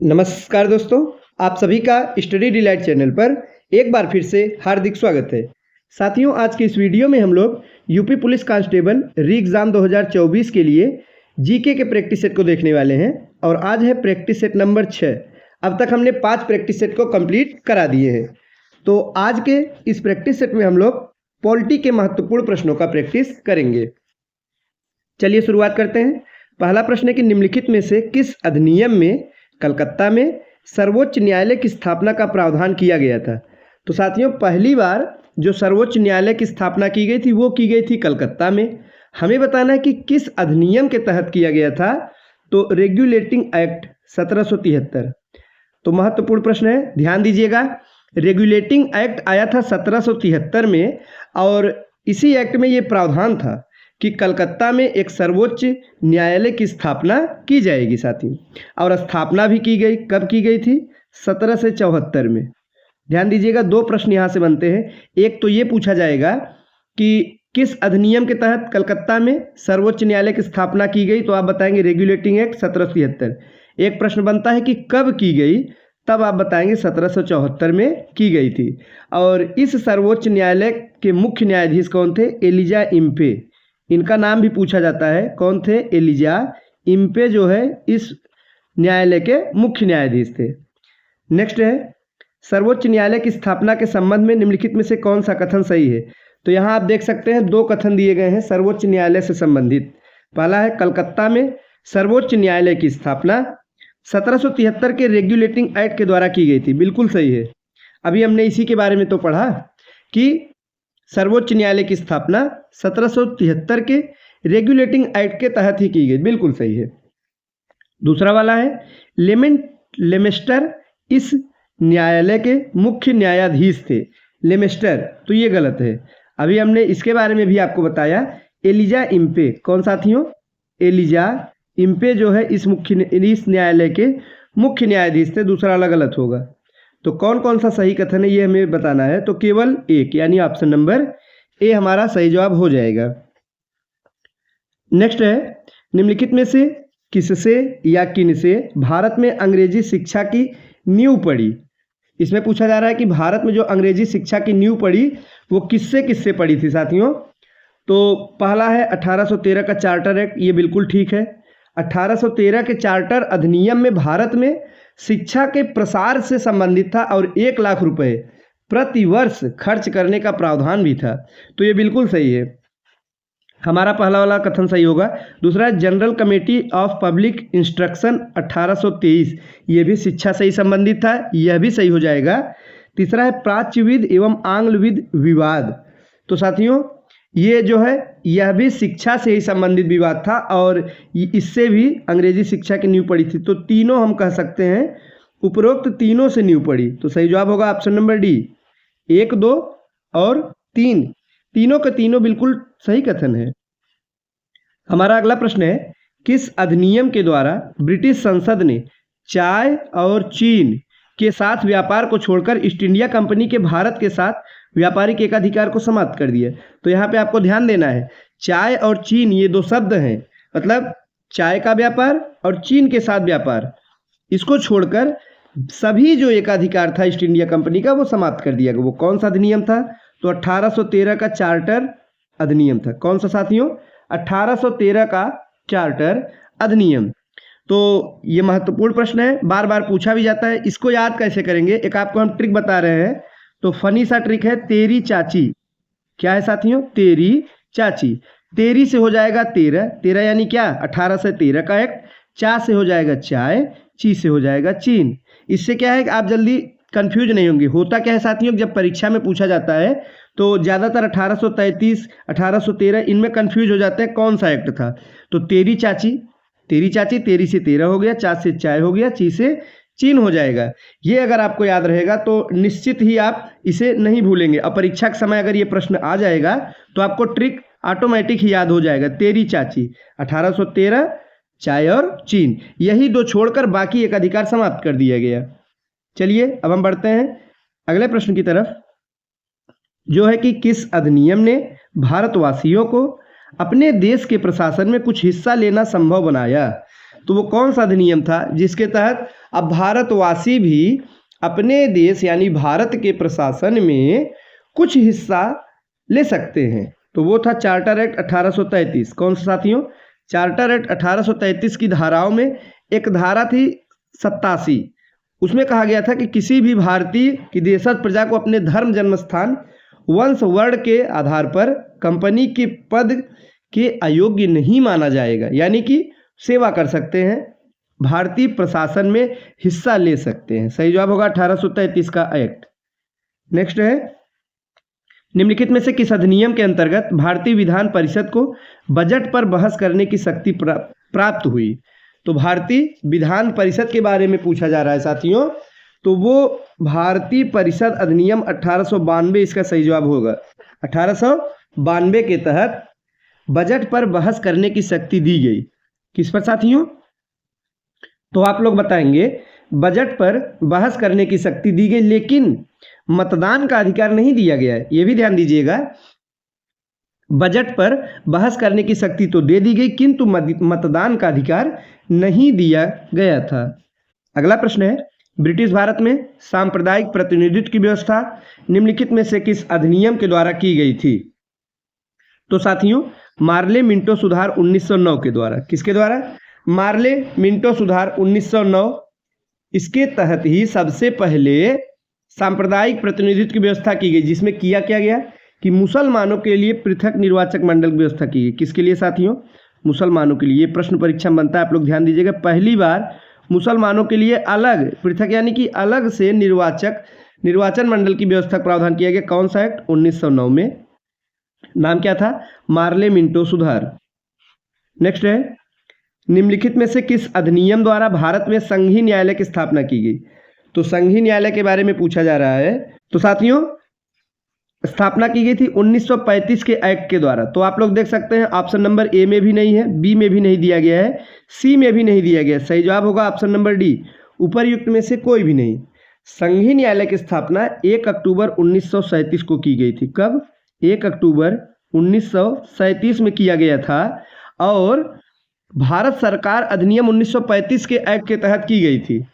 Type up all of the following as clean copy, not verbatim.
नमस्कार दोस्तों, आप सभी का स्टडी डिलाइट चैनल पर एक बार फिर से हार्दिक स्वागत है। साथियों, आज की इस वीडियो में हम लोग यूपी पुलिस कांस्टेबल री एग्ज़ाम 2024 के लिए जीके के प्रैक्टिस सेट को देखने वाले हैं और आज है प्रैक्टिस सेट नंबर 6। अब तक हमने 5 प्रैक्टिस सेट को कंप्लीट करा दिए हैं। तो आज के इस प्रैक्टिस सेट में हम लोग पॉलिटी के महत्वपूर्ण प्रश्नों का प्रैक्टिस करेंगे। चलिए शुरुआत करते हैं। पहला प्रश्न है कि निम्नलिखित में से किस अधिनियम में कलकत्ता में सर्वोच्च न्यायालय की स्थापना का प्रावधान किया गया था। तो साथियों, पहली बार जो सर्वोच्च न्यायालय की स्थापना की गई थी वो की गई थी कलकत्ता में। हमें बताना है कि किस अधिनियम के तहत किया गया था। तो रेगुलेटिंग एक्ट 1773। तो महत्वपूर्ण प्रश्न है, ध्यान दीजिएगा। रेगुलेटिंग एक्ट आया था 1773 में और इसी एक्ट में ये प्रावधान था कि कलकत्ता में एक सर्वोच्च न्यायालय की स्थापना की जाएगी साथियों। और स्थापना भी की गई। कब की गई थी? 1774 में। ध्यान दीजिएगा, 2 प्रश्न यहाँ से बनते हैं। एक तो ये पूछा जाएगा कि किस अधिनियम के तहत कलकत्ता में सर्वोच्च न्यायालय की स्थापना की गई, तो आप बताएंगे रेगुलेटिंग एक्ट 1773। एक प्रश्न बनता है कि कब की गई, तब आप बताएंगे 1774 में की गई थी। और इस सर्वोच्च न्यायालय के मुख्य न्यायाधीश कौन थे? Elijah Impey. इनका नाम भी पूछा जाता है। कौन थे? एलिजा इम्पे जो है इस न्यायालय के मुख्य न्यायाधीश थे। नेक्स्ट है, सर्वोच्च न्यायालय की स्थापना के संबंध में निम्नलिखित में से कौन सा कथन सही है। तो यहाँ आप देख सकते हैं 2 कथन दिए गए हैं सर्वोच्च न्यायालय से संबंधित। पहला है, कलकत्ता में सर्वोच्च न्यायालय की स्थापना 1773 के रेगुलेटिंग एक्ट के द्वारा की गई थी। बिल्कुल सही है। अभी हमने इसी के बारे में तो पढ़ा कि सर्वोच्च न्यायालय की स्थापना 1773 के रेगुलेटिंग एक्ट के तहत ही की गई। बिल्कुल सही है। दूसरा वाला है, लेमेस्टर इस न्यायालय के मुख्य न्यायाधीश थे। लेमेस्टर, तो ये गलत है। अभी हमने इसके बारे में भी आपको बताया। एलिजा इम्पे, कौन साथियों? एलिजा इम्पे जो है इस न्यायालय के मुख्य न्यायाधीश थे। दूसरा वाला गलत होगा। तो कौन कौन सा सही कथन है ये हमें बताना है। तो केवल एक, यानी ऑप्शन नंबर ए हमारा सही जवाब हो जाएगा। नेक्स्ट है, निम्नलिखित में से किससे या किनसे भारत में अंग्रेजी शिक्षा की नींव पड़ी। इसमें पूछा जा रहा है कि भारत में जो अंग्रेजी शिक्षा की नींव पड़ी वो किससे किससे पड़ी थी साथियों। तो पहला है 1813 का चार्टर एक्ट। ये बिल्कुल ठीक है। 1813 के चार्टर अधिनियम में भारत में शिक्षा के प्रसार से संबंधित था और 1 लाख रुपए प्रति वर्ष खर्च करने का प्रावधान भी था। तो ये बिल्कुल सही है। हमारा पहला वाला कथन सही होगा। दूसरा है, general committee of public instruction 1823। ये भी शिक्षा से ही संबंधित था। यह भी सही हो जाएगा। तीसरा है, प्राच्यविद एवं आंग्लविद विवाद। तो साथियों, ये जो है यह भी शिक्षा से ही संबंधित विवाद था और इससे भी अंग्रेजी शिक्षा की नींव पड़ी थी। तो तीनों हम कह सकते हैं, उपरोक्त तीनों से नींव पड़ी। तो सही जवाब होगा ऑप्शन नंबर डी। 1, 2 और 3, तीनों के तीनों बिल्कुल सही कथन है। हमारा अगला प्रश्न है, किस अधिनियम के द्वारा ब्रिटिश संसद ने चाय और चीन के साथ व्यापार को छोड़कर ईस्ट इंडिया कंपनी के भारत के साथ व्यापारिक एकाधिकार को समाप्त कर दिया। तो यहाँ पे आपको ध्यान देना है, चाय और चीन ये 2 शब्द हैं। मतलब चाय का व्यापार और चीन के साथ व्यापार, इसको छोड़कर सभी जो एकाधिकार था ईस्ट इंडिया कंपनी का वो समाप्त कर दिया गया। वो कौन सा अधिनियम था? तो 1813 का चार्टर अधिनियम था। कौन सा साथियों? 1813 का चार्टर अधिनियम। तो ये महत्वपूर्ण प्रश्न है, बार बार पूछा भी जाता है। इसको याद कैसे करेंगे, एक आपको हम ट्रिक बता रहे हैं। तो फनी सा ट्रिक है, तेरी चाची। क्या है साथियों? तेरी चाची। तेरी से हो जाएगा 13, 13 यानी क्या? 1813 का एक्ट। चा से हो जाएगा चाय, ची से हो जाएगा चीन। इससे क्या है कि आप जल्दी कंफ्यूज नहीं होंगे। होता क्या है साथियों, जब परीक्षा में पूछा जाता है तो ज़्यादातर 1833, 1813 इनमें कंफ्यूज हो जाते हैं कौन सा एक्ट था। तो तेरी चाची, तेरी चाची, तेरी से 13 हो गया, चा से चाय हो गया, ची से चीन हो जाएगा। ये अगर आपको याद रहेगा तो निश्चित ही आप इसे नहीं भूलेंगे। और परीक्षा के समय अगर ये प्रश्न आ जाएगा तो आपको ट्रिक ऑटोमेटिक ही याद हो जाएगा। तेरी चाची, 1813, चाय और चीन, यही 2 छोड़कर बाकी एकाधिकार समाप्त कर दिया गया। चलिए अब हम बढ़ते हैं अगले प्रश्न की तरफ, जो है कि किस अधिनियम ने भारतवासियों को अपने देश के प्रशासन में कुछ हिस्सा लेना संभव बनाया। तो वो कौन सा अधिनियम था जिसके तहत अब भारतवासी भी अपने देश यानी भारत के प्रशासन में कुछ हिस्सा ले सकते हैं। तो वो था चार्टर एक्ट 1833। कौन सा साथियों? चार्टर एक्ट 1833 की धाराओं में एक धारा थी 87। उसमें कहा गया था कि किसी भी भारतीय की देशज प्रजा को अपने धर्म, जन्म स्थान, वंश, वर्ण के आधार पर कंपनी के पद के अयोग्य नहीं माना जाएगा, यानी कि सेवा कर सकते हैं, भारतीय प्रशासन में हिस्सा ले सकते हैं। सही जवाब होगा 1833 का एक्ट। नेक्स्ट है, निम्नलिखित में से किस अधिनियम के अंतर्गत भारतीय विधान परिषद को बजट पर बहस करने की शक्ति प्राप्त हुई? तो भारतीय विधान परिषद के बारे में पूछा जा रहा है साथियों। तो वो भारतीय परिषद अधिनियम 1892 इसका सही जवाब होगा। 1892 के तहत बजट पर बहस करने की शक्ति दी गई। किस पर साथियों? तो आप लोग बताएंगे बजट पर बहस करने की शक्ति दी गई, लेकिन मतदान का अधिकार नहीं दिया गया है। ये भी ध्यान दीजिएगा, बजट पर बहस करने की शक्ति तो दे दी गई, किंतु मतदान का अधिकार नहीं दिया गया था। अगला प्रश्न है, ब्रिटिश भारत में सांप्रदायिक प्रतिनिधित्व की व्यवस्था निम्नलिखित में से किस अधिनियम के द्वारा की गई थी? तो साथियों, मार्ले मिंटो सुधार 1909 के द्वारा। किसके द्वारा? मार्ले मिंटो सुधार 1909। इसके तहत ही सबसे पहले सांप्रदायिक प्रतिनिधित्व की व्यवस्था की गई, जिसमें किया क्या गया कि मुसलमानों के लिए पृथक निर्वाचक मंडल की व्यवस्था की गई। किसके लिए साथियों? मुसलमानों के लिए। ये प्रश्न परीक्षा में बनता है, आप लोग ध्यान दीजिएगा। पहली बार मुसलमानों के लिए अलग, पृथक यानी कि अलग से निर्वाचन मंडल की व्यवस्था का प्रावधान किया गया। कौन सा एक्ट? 1909 में। नाम क्या था? मार्ले मिंटो सुधार। नेक्स्ट है, निम्नलिखित में से किस अधिनियम द्वारा भारत में संघीय न्यायालय की स्थापना की गई? तो संघीय न्यायालय के बारे में पूछा जा रहा है। तो साथियों, स्थापना की गई थी 1935 के एक्ट के द्वारा। तो आप लोग देख सकते हैं ऑप्शन नंबर ए में भी नहीं है, बी में भी नहीं दिया गया है, सी में भी नहीं दिया गया। सही जवाब होगा ऑप्शन नंबर डी, उपरयुक्त में से कोई भी नहीं। संघीय न्यायालय की स्थापना 1 अक्टूबर 1937 को की गई थी। कब? 1 अक्टूबर 1937 में किया गया था, और भारत सरकार अधिनियम 1935 के एक्ट के तहत की गई थी।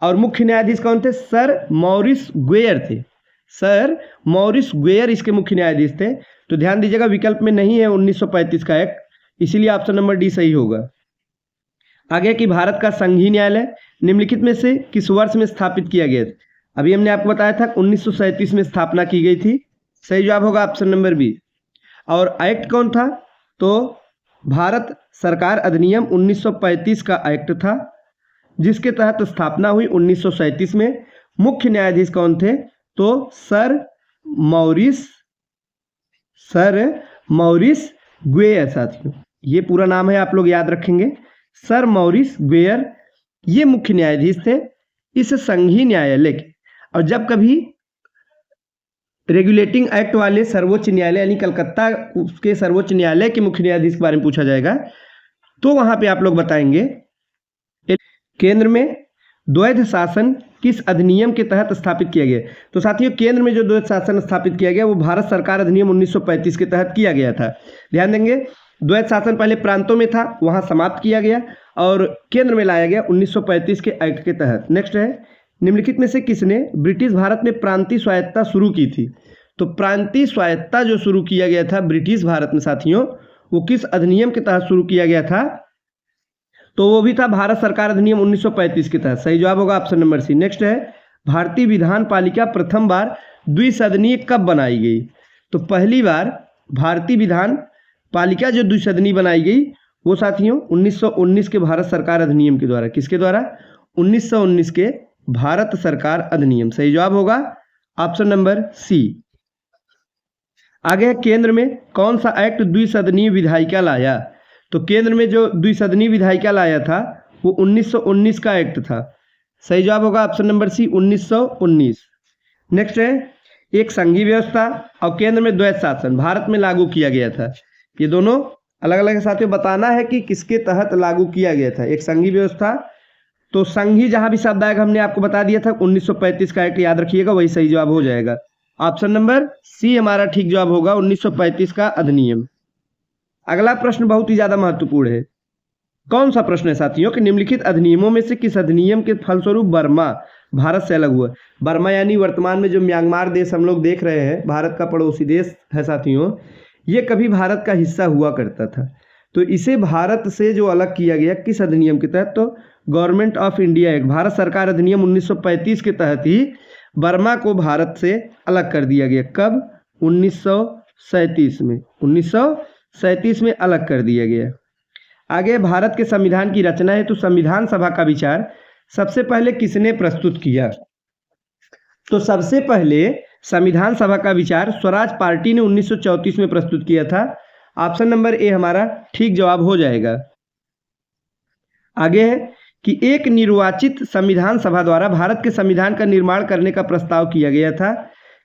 और मुख्य न्यायाधीश कौन थे? सर मॉरिस ग्वेयर थे। सर मॉरिस ग्वेयर इसके मुख्य न्यायाधीश थे। तो ध्यान दीजिएगा, विकल्प में नहीं है 1935 का एक्ट, इसीलिए ऑप्शन नंबर डी सही होगा। आगे कि भारत का संघीय न्यायालय निम्नलिखित में से किस वर्ष में स्थापित किया गया? अभी हमने आपको बताया था 1937 में स्थापना की गई थी। सही जवाब होगा ऑप्शन नंबर बी। और एक्ट कौन था? तो भारत सरकार अधिनियम 1935 का एक्ट था, जिसके तहत स्थापना हुई 1937 में। मुख्य न्यायाधीश कौन थे? तो सर मॉरिस ग्वेयर। साथियों, ये पूरा नाम है, आप लोग याद रखेंगे। सर मॉरिस ग्वेयर ये मुख्य न्यायाधीश थे इस संघीय न्यायालय के। और जब कभी रेगुलेटिंग एक्ट वाले सर्वोच्च न्यायालय यानी कलकत्ता के सर्वोच्च न्यायालय के मुख्य न्यायाधीश के बारे में पूछा जाएगा, तो वहां पे आप लोग बताएंगे केंद्र में द्वैध शासन किस अधिनियम के तहत स्थापित किया गया? तो साथियों, केंद्र में जो द्वैध शासन स्थापित किया गया वो भारत सरकार अधिनियम 1935 के तहत किया गया था। ध्यान देंगे, द्वैध शासन पहले प्रांतों में था, वहां समाप्त किया गया और केंद्र में लाया गया 1935 के एक्ट के तहत। नेक्स्ट है, निम्नलिखित में से किसने ब्रिटिश भारत में प्रांतीय स्वायत्तता शुरू की थी? तो प्रांतीय स्वायत्तता जो शुरू किया गया था ब्रिटिश भारत में साथियों, वो किस अधिनियम के तहत शुरू किया गया था? तो वो भी था भारत सरकार अधिनियम 1935 के तहत। सही जवाब होगा ऑप्शन नंबर सी। नेक्स्ट है, भारतीय विधान पालिका प्रथम बार द्विसदनीय कब बनाई गई? तो पहली बार भारतीय विधान पालिका जो द्विसदनीय बनाई गई वो साथियों 1919 के भारत सरकार अधिनियम के द्वारा। किसके द्वारा? 1919 के भारत सरकार अधिनियम। सही जवाब होगा ऑप्शन नंबर सी। आगे है, केंद्र में कौन सा एक्ट द्विसदनीय विधायिका लाया? तो केंद्र में जो द्विसदनीय विधायिका लाया था वो 1919 का एक्ट था। सही जवाब होगा ऑप्शन नंबर सी, 1919। नेक्स्ट है, एक संघीय व्यवस्था और केंद्र में द्वैध शासन भारत में लागू किया गया था। ये दोनों अलग अलग साथियों बताना है कि किसके तहत लागू किया गया था। एक संघीय व्यवस्था, तो संघी जहां भी शब्द आएगा हमने आपको बता दिया था 1935 का एक्ट, याद रखिएगा, वही सही जवाब हो जाएगा। ऑप्शन नंबर सी हमारा ठीक जवाब होगा, 1935 का अधिनियम। अगला प्रश्न बहुत ही ज्यादा महत्वपूर्ण है। कौन सा प्रश्न है साथियों कि निम्नलिखित अधिनियमों में से किस अधिनियम के फलस्वरूप बर्मा भारत से अलग हुआ? बर्मा यानी वर्तमान में जो म्यांमार देश हम लोग देख रहे हैं, भारत का पड़ोसी देश है साथियों, ये कभी भारत का हिस्सा हुआ करता था। तो इसे भारत से जो अलग किया गया किस अधिनियम के तहत? तो government of India act, Bharat सरकार अधिनियम 1935 के तहत ही बर्मा को भारत से अलग कर दिया गया। कब? 1937 में। 1937 में अलग कर दिया गया। आगे भारत के संविधान की रचना है तो संविधान सभा का विचार सबसे पहले किसने प्रस्तुत किया? तो सबसे पहले संविधान सभा का विचार स्वराज पार्टी ने 1934 में प्रस्तुत किया था। ऑप्शन नंबर ए हमारा ठीक जवाब हो जाएगा। आगे है कि एक निर्वाचित संविधान सभा द्वारा भारत के संविधान का निर्माण करने का प्रस्ताव किया गया था।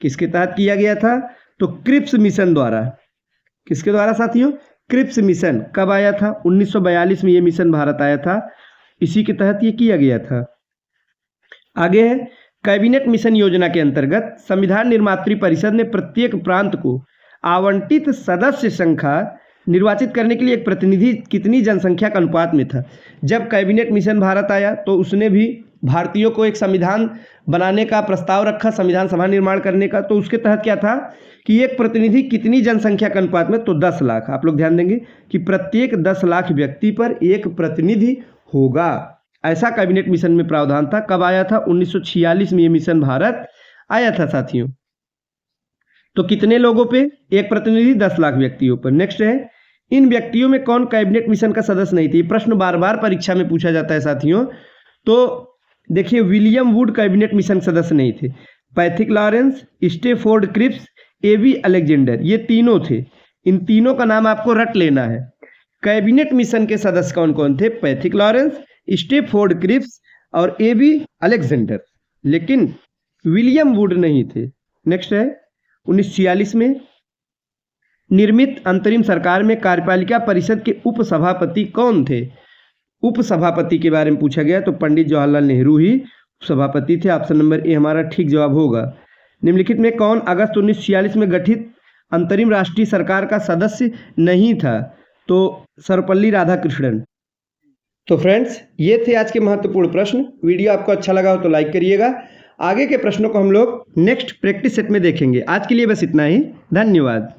किसके तहत किया गया था? तो क्रिप्स मिशन द्वारा। किसके द्वारा साथियों? Cripps mission. कब आया था? 1942 में ये मिशन भारत आया था, इसी के तहत ये किया गया था। आगे है कैबिनेट मिशन योजना के अंतर्गत संविधान निर्मात्री परिषद ने प्रत्येक प्रांत को आवंटित सदस्य संख्या निर्वाचित करने के लिए एक प्रतिनिधि कितनी जनसंख्या के अनुपात में था? जब कैबिनेट मिशन भारत आया तो उसने भी भारतीयों को एक संविधान बनाने का प्रस्ताव रखा, संविधान सभा निर्माण करने का। तो उसके तहत क्या था कि एक प्रतिनिधि कितनी जनसंख्या के अनुपात में? तो 10 लाख। आप लोग ध्यान देंगे कि प्रत्येक 10 लाख व्यक्ति पर एक प्रतिनिधि होगा, ऐसा कैबिनेट मिशन में प्रावधान था। कब आया था? 1946 में ये मिशन भारत आया था साथियों। तो कितने लोगों पे? एक प्रतिनिधि 10 लाख व्यक्तियों पर। नेक्स्ट है इन व्यक्तियों में कौन कैबिनेट मिशन का सदस्य नहीं थे? प्रश्न बार बार परीक्षा में पूछा जाता है साथियों। तो देखिए विलियम वुड कैबिनेट मिशन सदस्य नहीं थे, Pethick Lawrence, Stafford Cripps, AB Alexander, ये तीनों थे। इन तीनों का नाम आपको रट लेना है। कैबिनेट मिशन के सदस्य कौन कौन थे? पैथिक लॉरेंस, स्टेफोर्ड क्रिप्स और एबी अलेक्जेंडर, लेकिन विलियम वुड नहीं थे। नेक्स्ट है 1946 में निर्मित अंतरिम सरकार में कार्यपालिका परिषद के उपसभापति कौन थे? उपसभापति के बारे में पूछा गया तो पंडित जवाहरलाल नेहरू ही उपसभापति थे। ऑप्शन नंबर ए हमारा ठीक जवाब होगा। निम्नलिखित में कौन अगस्त 1946 में गठित अंतरिम राष्ट्रीय सरकार का सदस्य नहीं था? तो सर्वपल्ली राधाकृष्णन। तो फ्रेंड्स ये थे आज के महत्वपूर्ण प्रश्न। वीडियो आपको अच्छा लगा हो तो लाइक करिएगा। आगे के प्रश्नों को हम लोग नेक्स्ट प्रैक्टिस सेट में देखेंगे। आज के लिए बस इतना ही। धन्यवाद।